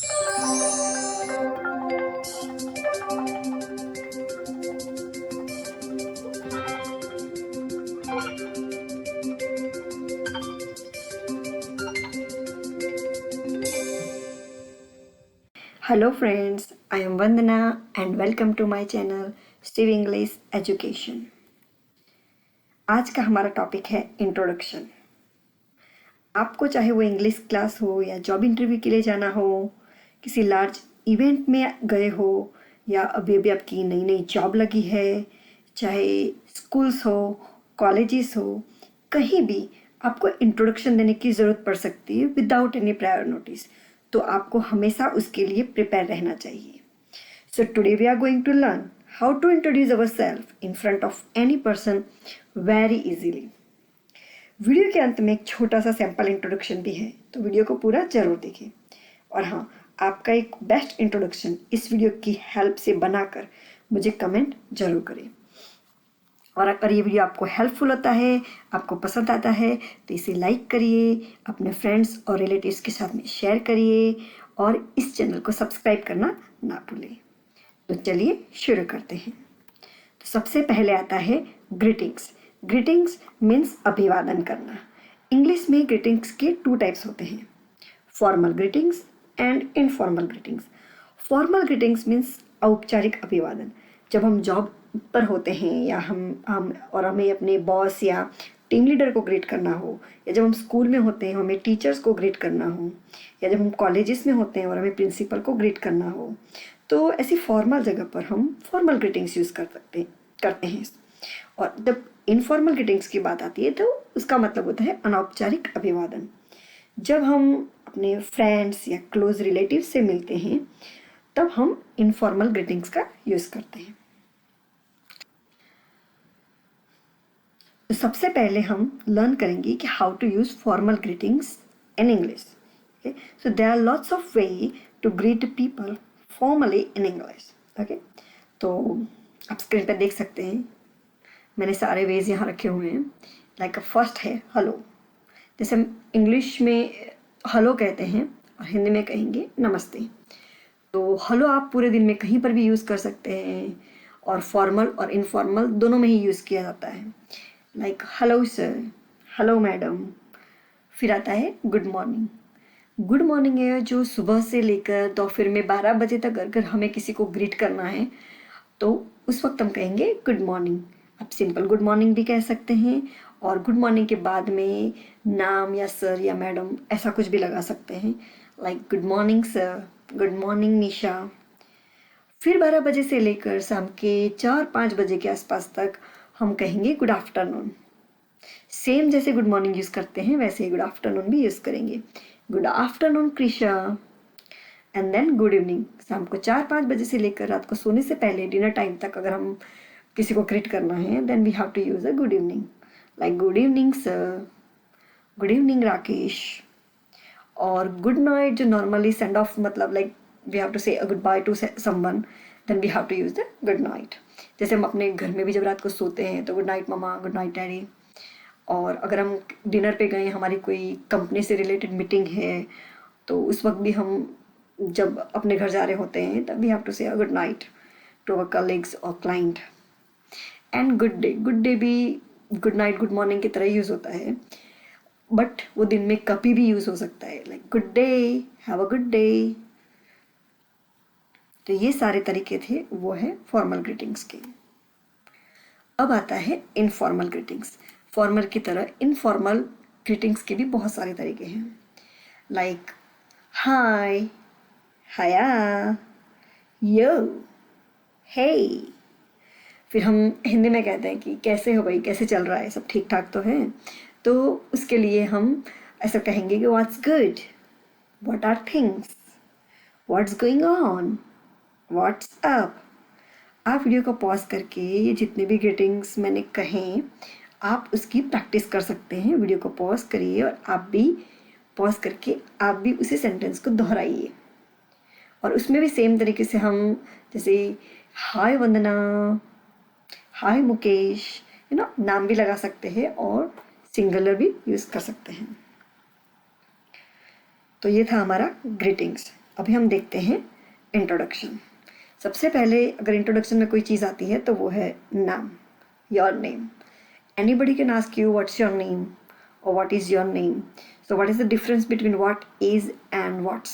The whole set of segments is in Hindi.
Hello friends, I am Vandana and welcome to my channel Steve English Education। आज का हमारा टॉपिक है इंट्रोडक्शन। आपको चाहे वो इंग्लिश क्लास हो या जॉब इंटरव्यू के लिए जाना हो, किसी लार्ज इवेंट में गए हो या अभी अभी आपकी नई नई जॉब लगी है, चाहे स्कूल्स हो, कॉलेजेस हो, कहीं भी आपको इंट्रोडक्शन देने की ज़रूरत पड़ सकती है विदाउट एनी प्रायर नोटिस। तो आपको हमेशा उसके लिए प्रिपेयर रहना चाहिए। So today we are going to learn how to introduce our self in front of any person very easily. Video के अंत में एक छोटा सा सैम्पल इंट्रोडक्शन भी है, तो वीडियो को पूरा जरूर देखें। और हाँ, आपका एक बेस्ट इंट्रोडक्शन इस वीडियो की हेल्प से बनाकर मुझे कमेंट जरूर करें। और अगर ये वीडियो आपको हेल्पफुल होता है, आपको पसंद आता है, तो इसे लाइक करिए, अपने फ्रेंड्स और रिलेटिव्स के साथ में शेयर करिए और इस चैनल को सब्सक्राइब करना ना भूलें। तो चलिए शुरू करते हैं। तो सबसे पहले आता है ग्रीटिंग्स। ग्रीटिंग्स मीन्स अभिवादन करना। इंग्लिश में ग्रीटिंग्स के 2 टाइप्स होते हैं, formal greetings and informal greetings. Formal greetings means औपचारिक अभिवादन। जब हम जॉब पर होते हैं या हमें अपने बॉस या टीम लीडर को ग्रीट करना हो, या जब हम स्कूल में होते हैं हमें टीचर्स को ग्रीट करना हो, या जब हम कॉलेजेस में होते हैं और हमें प्रिंसिपल को ग्रीट करना हो, तो ऐसी फॉर्मल जगह पर हम फॉर्मल ग्रीटिंग्स यूज़ करते हैं। और जब इनफॉर्मल ग्रीटिंग्स की बात आती है तो उसका मतलब होता है अनौपचारिक अभिवादन। जब हम अपने फ्रेंड्स या क्लोज रिलेटिव से मिलते हैं तब हम इनफॉर्मल ग्रीटिंग्स का यूज़ करते हैं। तो सबसे पहले हम लर्न करेंगे कि how to use formal greetings in English. So there are lots of way to greet people formally in English. Okay, तो आप स्क्रीन पर देख सकते हैं, मैंने सारे वेज यहाँ रखे हुए हैं। लाइक फर्स्ट है हेलो। जैसे हम इंग्लिश में हेलो कहते हैं और हिंदी में कहेंगे नमस्ते। तो हेलो आप पूरे दिन में कहीं पर भी यूज़ कर सकते हैं और फॉर्मल और इनफॉर्मल दोनों में ही यूज़ किया जाता है। Like hello sir, hello madam. फिर आता है गुड मॉर्निंग। गुड मॉर्निंग है जो सुबह से लेकर दोपहर में 12 बजे तक अगर हमें किसी को ग्रीट करना है तो उस वक्त हम कहेंगे गुड मॉर्निंग। आप सिंपल गुड मॉर्निंग भी कह सकते हैं और गुड मॉर्निंग के बाद में नाम या सर या मैडम ऐसा कुछ भी लगा सकते हैं, like good morning sir, good morning Nisha. फिर 12 बजे से लेकर शाम के 4-5 बजे के आसपास तक हम कहेंगे गुड आफ्टरनून। सेम जैसे गुड मॉर्निंग यूज़ करते हैं वैसे ही गुड आफ्टरनून भी यूज़ करेंगे, good afternoon Krisha. And then good evening. शाम को 4-5 बजे से लेकर रात को सोने से पहले डिनर टाइम तक अगर हम किसी को ग्रीट करना है then we have to use a good evening, like good evening sir, good evening Rakesh. और गुड नाइट जो नॉर्मली सेंड ऑफ मतलब like we have to say a goodbye to someone, then we have to use the good night. जैसे हम अपने घर में भी जब रात को सोते हैं तो good night mama, good night daddy. और अगर हम डिनर पे गए, हमारी कोई कंपनी से रिलेटेड मीटिंग है, तो उस वक्त भी हम जब अपने घर जा रहे होते हैं तब we have to say a good night to our colleagues और client. And good day, good day भी गुड नाइट गुड मॉर्निंग की तरह यूज़ होता है, बट वो दिन में कभी भी यूज़ हो सकता है, like good day, have a good day. तो ये सारे तरीके थे, वो है फॉर्मल ग्रीटिंग्स के। अब आता है इनफॉर्मल ग्रीटिंग्स। फॉर्मल की तरह इनफॉर्मल ग्रीटिंग्स के भी बहुत सारे तरीके हैं, लाइक हाय, हाया, यो, हे। फिर हम हिंदी में कहते हैं कि कैसे हो भाई, कैसे चल रहा है, सब ठीक ठाक तो है। तो उसके लिए हम ऐसा कहेंगे कि what's good, what are things, what's going on, what's up. आप वीडियो को पॉज करके ये जितने भी ग्रीटिंग्स मैंने कहे आप उसकी प्रैक्टिस कर सकते हैं। वीडियो को पॉज करिए और आप भी पॉज करके आप भी उसी सेंटेंस को दोहराइए। और उसमें भी सेम तरीके से हम जैसे हाय वंदना, हाय मुकेश, नाम भी लगा सकते हैं और सिंगुलर भी यूज़ कर सकते हैं। तो ये था हमारा ग्रीटिंग्स। अभी हम देखते हैं इंट्रोडक्शन। सबसे पहले अगर इंट्रोडक्शन में कोई चीज़ आती है तो वो है नाम, your name. Anybody can ask you what's your name or what is your name. So what is the difference between what is and what's?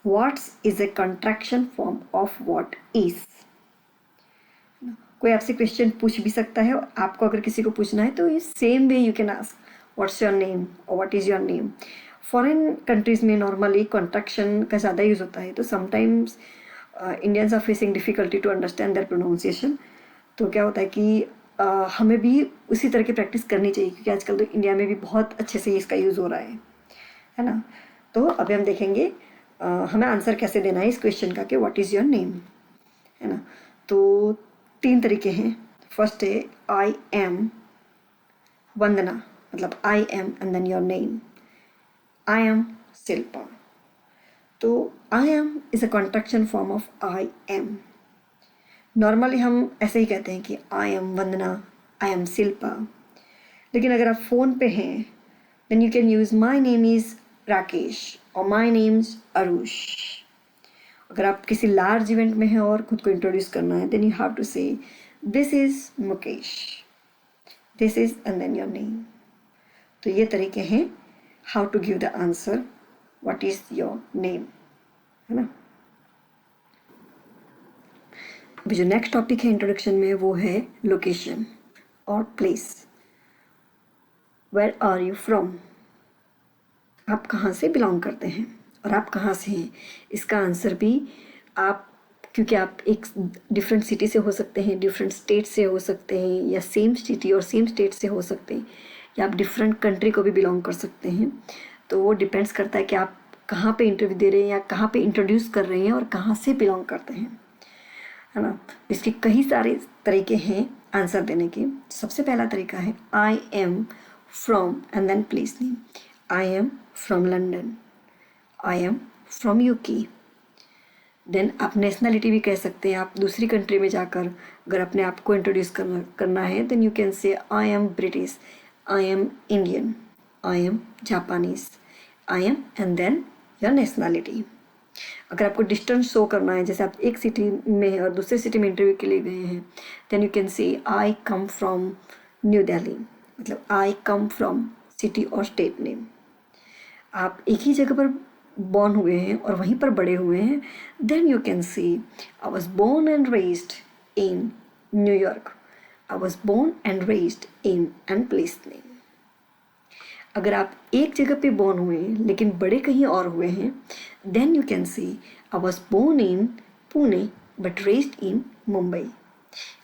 What's is a contraction form of what is. कोई आपसे क्वेश्चन पूछ भी सकता है, और आपको अगर किसी को पूछना है तो ये same way you can ask what's your name और what is your name. Foreign countries में नॉर्मली कॉन्ट्रैक्शन का ज़्यादा यूज़ होता है, तो sometimes Indians are facing difficulty to understand their pronunciation. तो क्या होता है कि हमें भी उसी तरह की प्रैक्टिस करनी चाहिए, क्योंकि आजकल तो इंडिया में भी बहुत अच्छे से इसका यूज़ हो रहा है ना। तो अभी हम देखेंगे हमें आंसर कैसे देना है इस क्वेश्चन का कि व्हाट इज़ योर नेम, है ना। तो 3 तरीके हैं। फर्स्ट है आई एम, वंदना, मतलब I am and then your name. I am Shilpa. तो I am is a contraction form of I am. Normally हम ऐसे ही कहते हैं कि I am Vandana, I am Shilpa. लेकिन अगर आप फ़ोन पे हैं then you can use my name is Rakesh और माई नेम इज़ अरुष। अगर आप किसी लार्ज इवेंट में हैं और खुद को इंट्रोड्यूस करना है then you have to say this is Mukesh, this is and then your name. तो ये तरीके हैं how to give the answer what is your name, है ना। अभी जो नेक्स्ट टॉपिक है इंट्रोडक्शन में वो है लोकेशन और place. Where are you from, आप कहाँ से बिलोंग करते हैं और आप कहाँ से हैं। इसका आंसर भी आप, क्योंकि आप एक डिफरेंट सिटी से हो सकते हैं, डिफरेंट स्टेट से हो सकते हैं, या सेम सिटी और सेम स्टेट से हो सकते हैं, या आप डिफरेंट कंट्री को भी बिलोंग कर सकते हैं। तो वो डिपेंड्स करता है कि आप कहाँ पे इंटरव्यू दे रहे हैं या कहाँ पे इंट्रोड्यूस कर रहे हैं और कहाँ से बिलोंग करते हैं, है ना। इसके कई सारे तरीके हैं आंसर देने के। सबसे पहला तरीका है I am from and then place name. I am from London, I am from UK. Then आप नेशनलिटी भी कह सकते हैं। आप दूसरी कंट्री में जाकर अगर अपने आप को इंट्रोड्यूस करना है then you can say I am British, I am Indian, I am Japanese, I am and then your nationality. अगर आपको डिस्टेंस शो करना है, जैसे आप एक सिटी में हैं और दूसरे सिटी में इंटरव्यू के लिए गए हैं, then you can say I come from New Delhi, मतलब आई कम फ्रॉम सिटी और स्टेट नेम। आप एक ही जगह पर बॉर्न हुए हैं और वहीं पर बड़े हुए हैं, then you can say I was born and raised in New York, I was born and raised in and place name. अगर आप एक जगह पे बॉर्न हुए हैं लेकिन बड़े कहीं और हुए हैं, then you can say I was born in Pune but raised in Mumbai,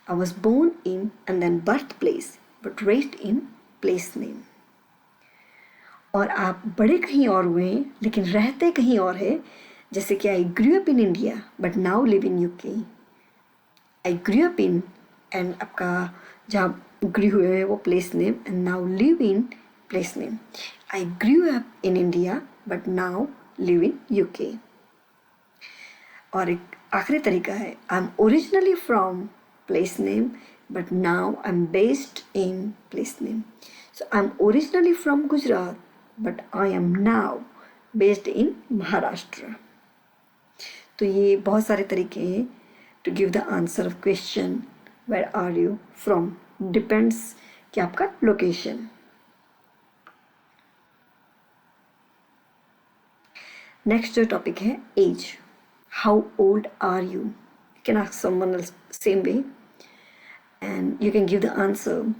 I was born in and then birth place but raised in place name. और आप बड़े कहीं और हुए हैं लेकिन रहते कहीं और है, जैसे कि I grew up in India but now live in UK. I grew up in and आपका जहाँ ग्रू हुए हैं वो place name, and now live in place name. I grew up in India but now live in UK. और एक आखिरी तरीका है I'm originally from place name but now I'm based in place name. So I'm originally from Gujarat but I am now based in Maharashtra. तो ये बहुत सारे तरीके हैं to give the answer of question where are you from, depends कि आपका location। नेक्स्ट जो टॉपिक है age, how old are you. You can ask someone else same way and you can give the answer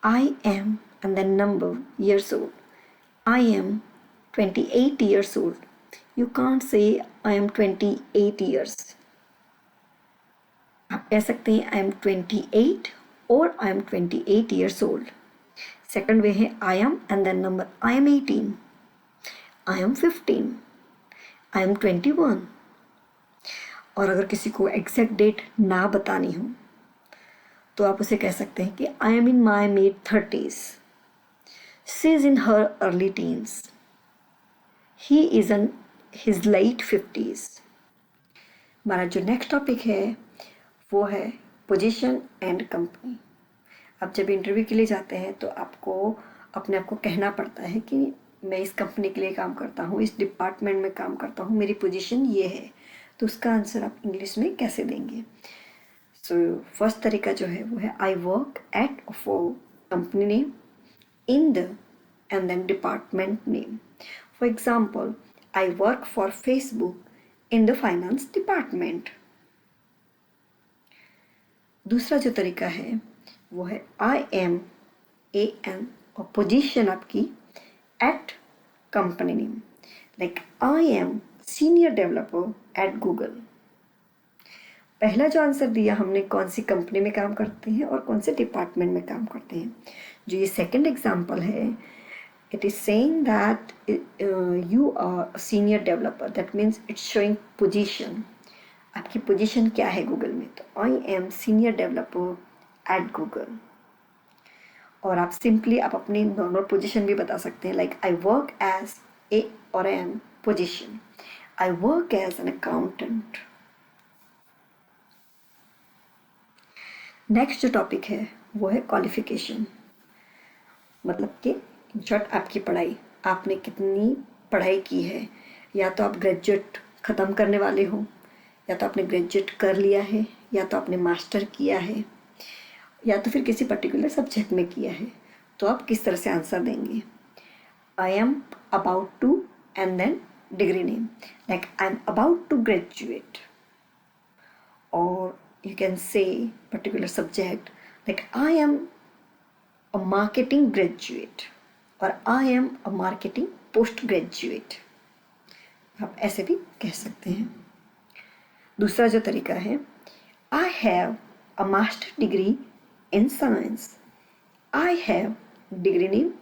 I am and then number years old. I am 28 years old. You can't say I am 28 years. आप कह सकते हैं I am 28 और I am 28 years old. Second वे है I am and then number I am 18. I am 15. I am 21. और अगर किसी को एग्जैक्ट डेट ना बतानी हो तो आप उसे कह सकते हैं कि I am in my mid 30s, she is in her early teens, he is in his late 50s। हमारा जो नेक्स्ट टॉपिक है वो है पोजीशन एंड कंपनी। आप जब इंटरव्यू के लिए जाते हैं तो आपको अपने आप को कहना पड़ता है कि मैं इस कंपनी के लिए काम करता हूँ, इस डिपार्टमेंट में काम करता हूँ, मेरी पोजीशन ये है, तो उसका आंसर आप इंग्लिश में कैसे देंगे? सो फर्स्ट तरीका जो है वो है I work at for company name in the and then department name. For example, I work for Facebook in the finance department. दूसरा जो तरीका है वो है आई एम ए एन और पोजीशन आपकी at company name, like I am senior developer at Google. पहला जो आंसर दिया हमने कौन सी कंपनी में काम करते हैं और कौन से डिपार्टमेंट में काम करते हैं। जो ये सेकंड एग्जांपल है, it is saying that you are senior developer, that means it's showing position, आपकी पोजीशन क्या है गूगल में, तो I am senior developer at Google. और आप सिंपली आप अपनी नॉर्मल पोजीशन भी बता सकते हैं, like I work as a और an position, I work as an accountant. Next जो टॉपिक है वो है क्वालिफिकेशन, मतलब कि इन शॉर्ट आपकी पढ़ाई, आपने कितनी पढ़ाई की है, या तो आप ग्रेजुएट ख़त्म करने वाले हो, या तो आपने ग्रेजुएट कर लिया है, या तो आपने मास्टर किया है, या तो फिर किसी पर्टिकुलर सब्जेक्ट में किया है, तो आप किस तरह से आंसर देंगे। I am about to and then degree name, like I am about to graduate, और you can say particular subject like I am a marketing graduate or I am a marketing postgraduate, आप ऐसे भी कह सकते हैं। दूसरा जो तरीका है, I have a master degree in science, I have degree name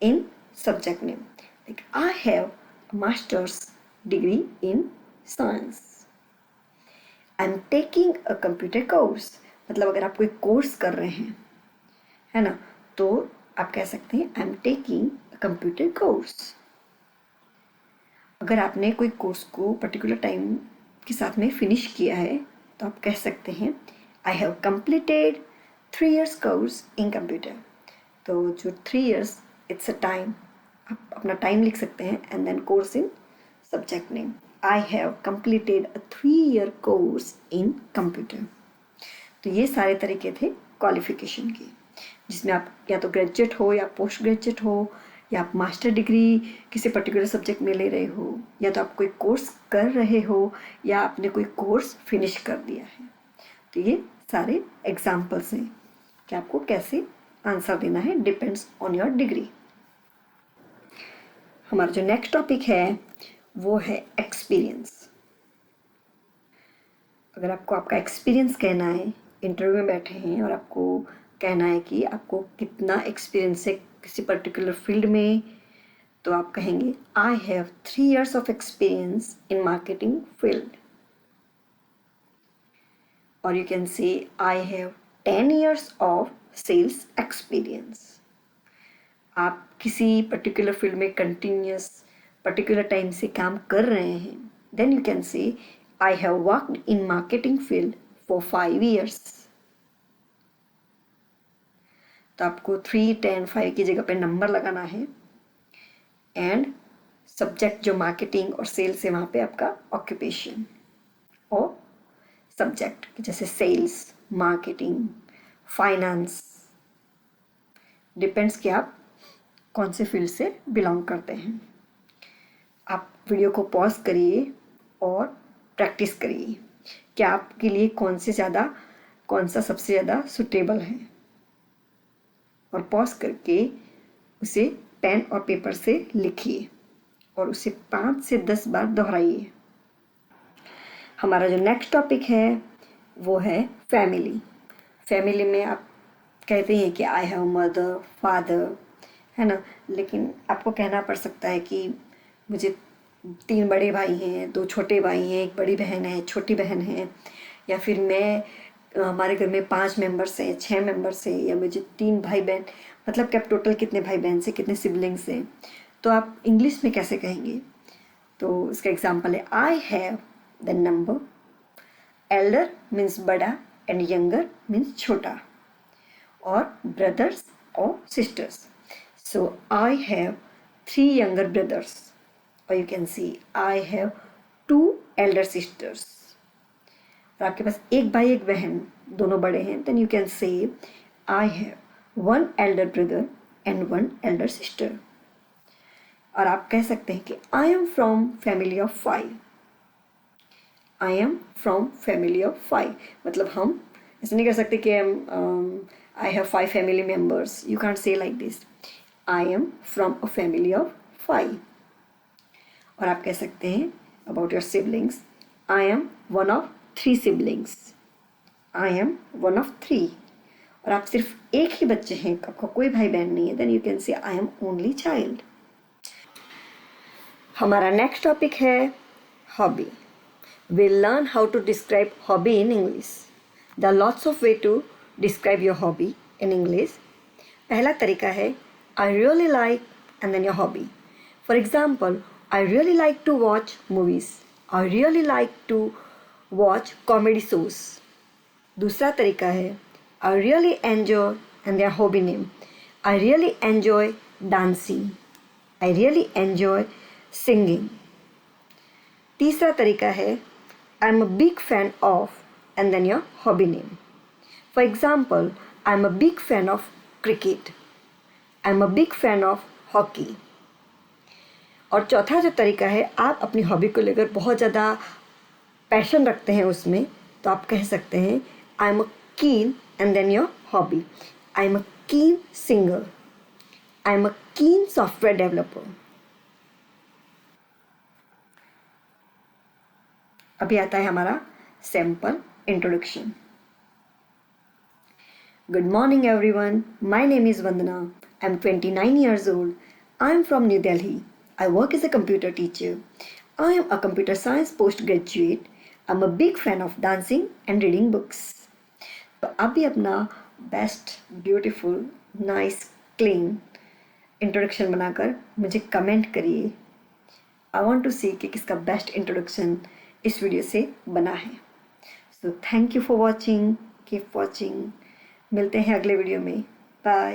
in subject name, like I have a master's degree in science, I am taking a computer course, मतलब अगर आप कोई कोर्स कर रहे हैं, है ना, तो आप कह सकते हैं I am taking a computer course. अगर आपने कोई कोर्स को पर्टिकुलर टाइम के साथ में फिनिश किया है, तो आप कह सकते हैं I have completed 3 years course in computer. तो जो 3 years इट्स अ टाइम, आप अपना टाइम लिख सकते हैं and then course in subject name, I have completed a 3-year course in computer। तो ये सारे तरीके थे क्वालिफिकेशन के, जिसमें आप या तो ग्रेजुएट हो या पोस्ट ग्रेजुएट हो, या आप मास्टर डिग्री किसी पर्टिकुलर सब्जेक्ट में ले रहे हो, या तो आप कोई कोर्स कर रहे हो, या आपने कोई कोर्स फिनिश कर दिया है। तो ये सारे एग्जाम्पल्स हैं कि आपको कैसे आंसर देना है, डिपेंड्स ऑन योर डिग्री। हमारा जो नेक्स्ट टॉपिक है वो है एक्सपीरियंस। अगर आपको आपका एक्सपीरियंस कहना है, इंटरव्यू में बैठे हैं और आपको कहना है कि आपको कितना एक्सपीरियंस है किसी पर्टिकुलर फील्ड में, तो आप कहेंगे I have 3 years of experience in marketing field, और you can say I have 10 years of sales experience. आप किसी पर्टिकुलर फील्ड में कंटिन्यूस पर्टिकुलर टाइम से काम कर रहे हैं, then you can say I have worked in marketing field for 5 years। तो आपको 3, 10, 5 की जगह पे नंबर लगाना है, एंड सब्जेक्ट जो मार्केटिंग और सेल्स है वहाँ पे आपका ऑक्यूपेशन और सब्जेक्ट जैसे सेल्स, मार्केटिंग, फाइनेंस, डिपेंड्स कि आप कौन से फील्ड से बिलोंग करते हैं। आप वीडियो को पॉज करिए और प्रैक्टिस करिए कि आपके लिए कौन सा सबसे ज़्यादा सुटेबल है, और पॉज करके उसे पेन और पेपर से लिखिए और उसे 5 से 10 बार दोहराइए। हमारा जो नेक्स्ट टॉपिक है वो है फैमिली। फैमिली में आप कहते हैं कि आई हैव मदर, फादर, है ना, लेकिन आपको कहना पड़ सकता है कि मुझे 3 बड़े भाई हैं, 2 छोटे भाई हैं, 1 बड़ी बहन है, छोटी बहन है, या फिर हमारे घर में 5 मेंबर्स हैं, 6 मेंबर्स हैं, या मुझे 3 भाई बहन, मतलब कि आप टोटल कितने भाई बहन से, कितने सिबलिंग्स हैं, तो आप इंग्लिश में कैसे कहेंगे। तो इसका एग्जाम्पल है I have the number, Elder means बड़ा एंड यंगर मीन्स छोटा, और ब्रदर्स और sisters. So I have 3 younger brothers. Or you can say I have 2 elder sisters. और आपके पास एक भाई एक बहन दोनों बड़े हैं, then you can say I have 1 elder brother and 1 elder sister. और आप कह सकते हैं कि I am from family of 5. I am from family of 5. मतलब हम ऐसे नहीं कर सकते कि I have 5 family members. You can't say like this. I am from a family of 5. और आप कह सकते हैं about your siblings. I am one of 3 siblings. I am one of 3. और आप सिर्फ एक ही बच्चे हैं, आपका कोई भाई बहन नहीं है, then you can say I am only child. हमारा नेक्स्ट टॉपिक है hobby. We'll learn how to describe hobby in English. There are lots of way to describe your hobby in English. पहला तरीका है I really like and then your hobby. For example, I really like to watch movies. I really like to watch comedy shows. दूसरा तरीका है I really enjoy and their hobby name. I really enjoy dancing. I really enjoy singing. तीसरा तरीका है I'm a big fan of and then your hobby name. For example, I'm a big fan of cricket. I'm a big fan of hockey. और चौथा जो तरीका है, आप अपनी हॉबी को लेकर बहुत ज़्यादा पैशन रखते हैं उसमें, तो आप कह सकते हैं I'm a keen and then your hobby. I'm a keen singer. I'm a keen software developer. अभी आता है हमारा sample introduction. Good morning everyone. My name is Vandana. I'm 29 years old. I'm from New Delhi. I work as a computer teacher. I am a computer science postgraduate. I'm a big fan of dancing and reading books. तो आप भी अपना best beautiful nice clean introduction बनाकर मुझे कमेंट करिए. आई वांट टू सी कि किसका बेस्ट इंट्रोडक्शन इस वीडियो से बना है. So thank you for watching. Keep watching. मिलते हैं अगले वीडियो में. बाय.